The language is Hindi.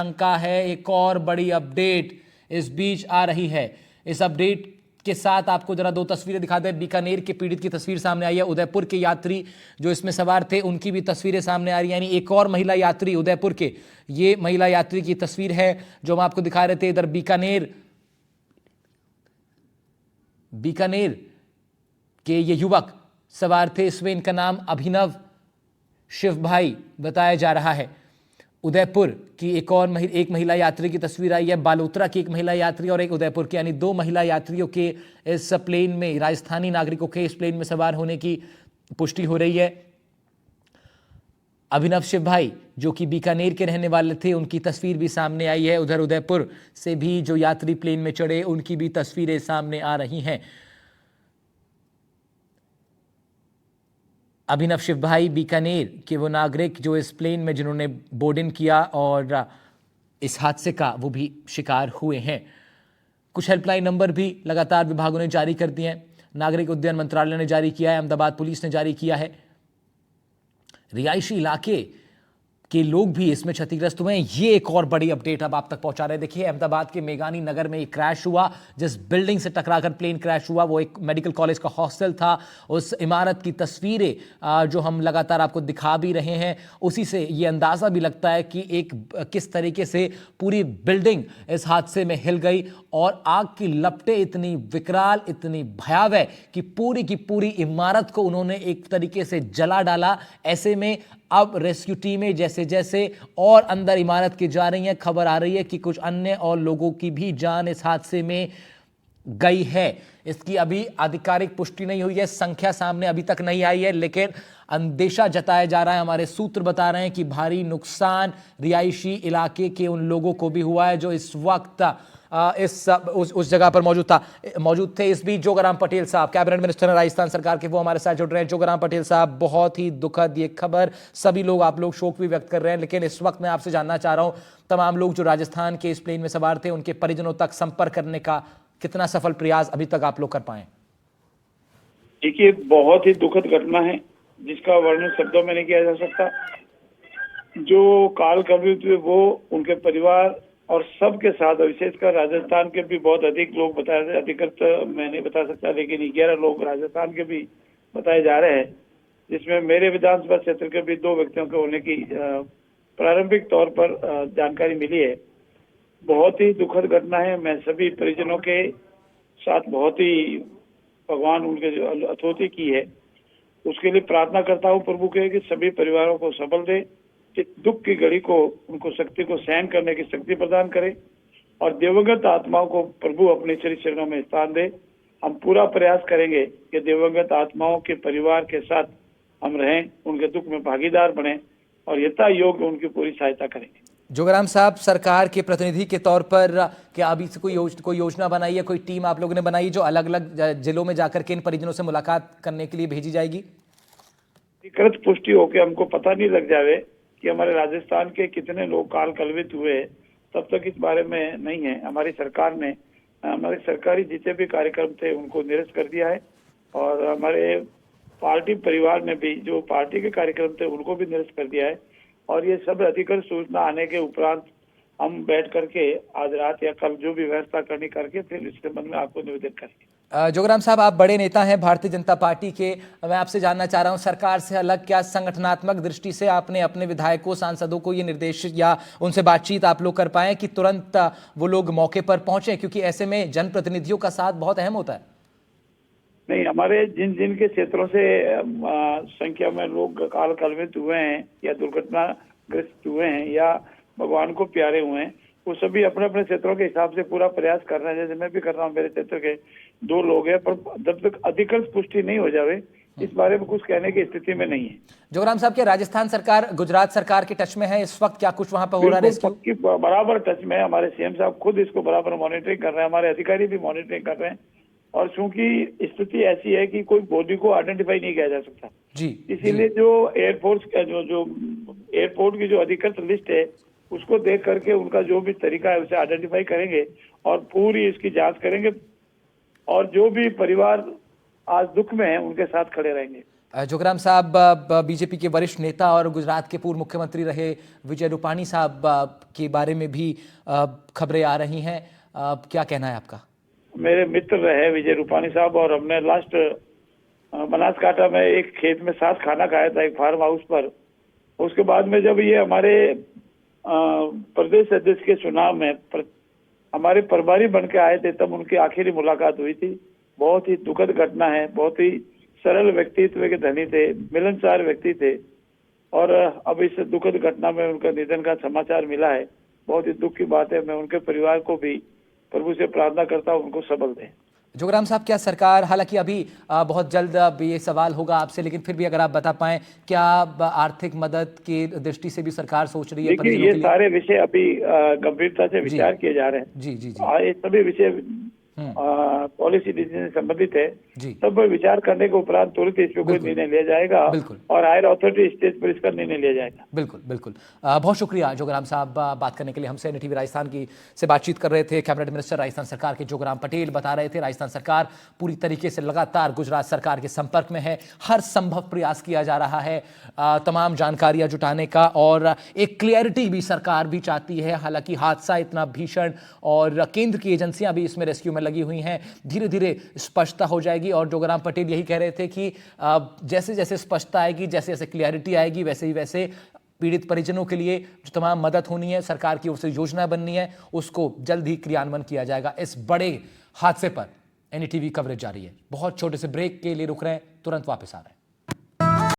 शंका है। एक और बड़ी अपडेट इस बीच आ रही है। इस अपडेट के साथ आपको जरा दो तस्वीरें दिखा दें। बीकानेर के पीड़ित की तस्वीर सामने आई है। उदयपुर के यात्री जो इसमें सवार थे उनकी भी तस्वीरें सामने आ रही है। यानी एक और महिला यात्री उदयपुर के, ये महिला यात्री की तस्वीर है जो हम आपको दिखा रहे थे। इधर बीकानेर के ये युवक सवार थे। इसमें इनका नाम अभिनव शिव भाई बताया जा रहा है। उदयपुर की एक महिला यात्री की तस्वीर आई है। बालोतरा की एक महिला यात्री और एक उदयपुर की, यानी दो महिला यात्रियों के इस प्लेन में, राजस्थानी नागरिकों के इस प्लेन में सवार होने की पुष्टि हो रही है। अभिनव शिव भाई जो कि बीकानेर के रहने वाले थे, उनकी तस्वीर भी सामने आई है। उधर उदयपुर से भी जो यात्री प्लेन में चढ़े उनकी भी तस्वीरें सामने आ रही हैं। अभिनव शिव भाई बीकानेर के वो नागरिक जो इस प्लेन में जिन्होंने बोर्ड इन किया और इस हादसे का वो भी शिकार हुए हैं। कुछ हेल्पलाइन नंबर भी लगातार विभागों ने जारी कर दिए हैं। नागरिक उड्डयन मंत्रालय ने जारी किया है, अहमदाबाद पुलिस ने जारी किया है। रिहायशी इलाके के लोग भी इसमें क्षतिग्रस्त हुए हैं। ये एक और बड़ी अपडेट अब आप तक पहुंचा रहे हैं। देखिए, अहमदाबाद के मेघानी नगर में एक क्रैश हुआ। जिस बिल्डिंग से टकराकर प्लेन क्रैश हुआ वो एक मेडिकल कॉलेज का हॉस्टल था। उस इमारत की तस्वीरें जो हम लगातार आपको दिखा भी रहे हैं, उसी से ये अंदाजा भी लगता है कि किस तरीके से पूरी बिल्डिंग इस हादसे में हिल गई और आग की लपटें इतनी विकराल, इतनी भयावह कि पूरी की पूरी इमारत को उन्होंने एक तरीके से जला डाला। ऐसे में अब रेस्क्यू टीमें जैसे जैसे और अंदर इमारत के जा रही हैं, खबर आ रही है कि कुछ अन्य और लोगों की भी जान इस हादसे में गई है। इसकी अभी आधिकारिक पुष्टि नहीं हुई है, संख्या सामने अभी तक नहीं आई है, लेकिन अंदेशा जताया जा रहा है। हमारे सूत्र बता रहे हैं कि भारी नुकसान रिहायशी इलाके के उन लोगों को भी हुआ है जो इस वक्त उस जगह पर मौजूद थे। इस बीच जोगाराम पटेल साहब, कैबिनेट मिनिस्टर हैं राजस्थान सरकार के, वो हमारे साथ जुड़ रहे हैं। जोगाराम पटेल साहब, बहुत ही दुखद ये खबर, सभी लोग, आप लोग शोक भी व्यक्त कर रहे हैं, लेकिन इस वक्त मैं आपसे जानना चाह रहा हूं, तमाम लोग जो राजस्थान के इस प्लेन में सवार थे उनके परिजनों तक संपर्क करने का कितना सफल प्रयास अभी तक आप लोग कर पाए? देखिए, बहुत ही दुखद घटना है जिसका वर्णन शब्दों में नहीं किया जा सकता। जो काल कलवित हुए वो, उनके परिवार और सबके साथ, विशेषकर राजस्थान के भी बहुत अधिक लोग बताए, अधिकृत मैं नहीं बता सकता, लेकिन 11 लोग राजस्थान के भी बताए जा रहे हैं, जिसमें मेरे विधानसभा क्षेत्र के भी 2 व्यक्तियों के होने की प्रारंभिक तौर पर जानकारी मिली है। बहुत ही दुखद घटना है। मैं सभी परिजनों के साथ बहुत ही, भगवान उनके जो अथोती की है उसके लिए प्रार्थना करता हूँ प्रभु के कि सभी परिवारों को सबल दे, कि दुख की घड़ी को उनको शक्ति को सहन करने की शक्ति प्रदान करे और दिवंगत आत्माओं को प्रभु अपने श्री चरणों में स्थान दे। हम पूरा प्रयास करेंगे कि दिवंगत आत्माओं के परिवार के साथ हम रहें, उनके दुख में भागीदार बने और यथा योग्य उनकी पूरी सहायता करेंगे। जोगाराम साहब, सरकार के प्रतिनिधि के तौर पर क्या अभी से कोई योजना बनाई है, कोई टीम आप लोगों ने बनाई जो अलग अलग जिलों में जाकर के इन परिजनों से मुलाकात करने के लिए भेजी जाएगी? अधिकृत पुष्टि होकर हमको पता नहीं लग जावे कि हमारे राजस्थान के कितने लोग काल कलवित हुए, तब तक इस बारे में नहीं है। हमारी सरकार ने हमारे सरकारी जितने भी कार्यक्रम थे उनको निरस्त कर दिया है और हमारे पार्टी परिवार ने भी जो पार्टी के कार्यक्रम थे उनको भी निरस्त कर दिया है। और ये सब अधिकृत सूचना आने के उपरांत हम बैठ करके आज रात या कल जो भी व्यवस्था करनी करके फिर इस संबंध में आपको निवेदन करेंगे। जोगाराम साहब, आप बड़े नेता हैं भारतीय जनता पार्टी के, मैं आपसे जानना चाह रहा हूं, सरकार से अलग क्या संगठनात्मक दृष्टि से आपने अपने विधायकों, सांसदों को ये निर्देश या उनसे बातचीत आप लोग कर पाए कि तुरंत वो लोग मौके पर पहुंचे, क्योंकि ऐसे में जनप्रतिनिधियों का साथ बहुत अहम होता है? नहीं, हमारे जिन जिन के क्षेत्रों से संख्या में लोग काल कलवित हुए हैं या दुर्घटनाग्रस्त हुए हैं या भगवान को प्यारे हुए हैं, वो सभी अपने अपने क्षेत्रों के हिसाब से पूरा प्रयास कर रहे हैं। जैसे मैं भी कर रहा हूँ, मेरे क्षेत्र के 2 लोग हैं, पर जब तक अधिकृत पुष्टि नहीं हो जावे इस बारे में कुछ कहने की स्थिति में नहीं है। जोगाराम साहब, क्या राजस्थान सरकार गुजरात सरकार के टच में है इस वक्त? क्या कुछ वहां पर हो रहा है रेस्क्यू? बराबर टच में है। हमारे सीएम साहब खुद इसको बराबर मॉनिटरिंग कर रहे हैं, हमारे अधिकारी भी मॉनिटरिंग कर रहे हैं। और चूंकि स्थिति ऐसी है कि कोई बॉडी को आइडेंटिफाई नहीं किया जा सकता जी, इसीलिए जो एयरफोर्स का जो एयरपोर्ट की जो अधिकृत लिस्ट है उसको देख करके उनका जो भी तरीका है उसे आइडेंटिफाई करेंगे और पूरी इसकी जांच करेंगे और जो भी परिवार आज दुख में है उनके साथ खड़े रहेंगे। जोगराम साहब, बीजेपी के वरिष्ठ नेता और गुजरात के पूर्व मुख्यमंत्री रहे विजय रूपाणी साहब के बारे में भी खबरें आ रही हैं। क्या कहना है आपका? मेरे मित्र रहे विजय रूपाणी साहब, और हमने लास्ट बनासकांठा में एक खेत में साथ खाना खाया था, एक फार्म हाउस पर। उसके बाद में जब ये हमारे प्रदेश अध्यक्ष के चुनाव में हमारे प्रभारी बन के आए थे, तब उनकी आखिरी मुलाकात हुई थी। बहुत ही दुखद घटना है। बहुत ही सरल व्यक्तित्व के धनी थे, मिलनसार व्यक्ति थे, और अब इस दुखद घटना में उनका निधन का समाचार मिला है। बहुत ही दुख की बात है। मैं उनके परिवार को भी प्रभु से प्रार्थना करता हूँ उनको सबल दें। जोगराम साहब, क्या सरकार, हालांकि अभी बहुत जल्द ये सवाल होगा आपसे, लेकिन फिर भी अगर आप बता पाएं, क्या आर्थिक मदद की दृष्टि से भी सरकार सोच रही है? देखिए, ये सारे विषय अभी गंभीरता से विचार किए जा रहे हैं। जी जी जी। ये सभी विषय पॉलिसी डिसीजन से संबंधित है। सब पर विचार करने के उपरांत तुरंत इस पर कोई निर्णय लिया जाएगा, और हायर अथॉरिटी स्टेज पर इसका निर्णय लिया जाएगा। बिल्कुल बिल्कुल। बहुत शुक्रिया जोगराम साहब बात करने के लिए हमसे। NTV राजस्थान की से बातचीत कर रहे थे कैबिनेट मिनिस्टर राजस्थान सरकार के जोगराम पटेल। बता रहे थे राजस्थान सरकार पूरी तरीके से लगातार गुजरात सरकार के संपर्क में है। हर संभव प्रयास किया जा रहा है तमाम जानकारियां जुटाने का, और एक क्लियरिटी भी सरकार भी चाहती है। हालांकि हादसा इतना भीषण, और केंद्र की एजेंसियां भी इसमें रेस्क्यू में लगी हुई हैं। धीरे धीरे स्पष्टता हो जाएगी, और जोगराम पटेल यही कह रहे थे कि जैसे जैसे स्पष्टता आएगी, जैसे जैसे क्लियरिटी आएगी, वैसे ही वैसे पीड़ित परिजनों के लिए जो तमाम मदद होनी है, सरकार की ओर से योजना बननी है, उसको जल्द ही क्रियान्वयन किया जाएगा। इस बड़े हादसे पर NTV कवरेज जारी है। बहुत छोटे से ब्रेक के लिए रुक रहे हैं, तुरंत वापस आ रहे हैं।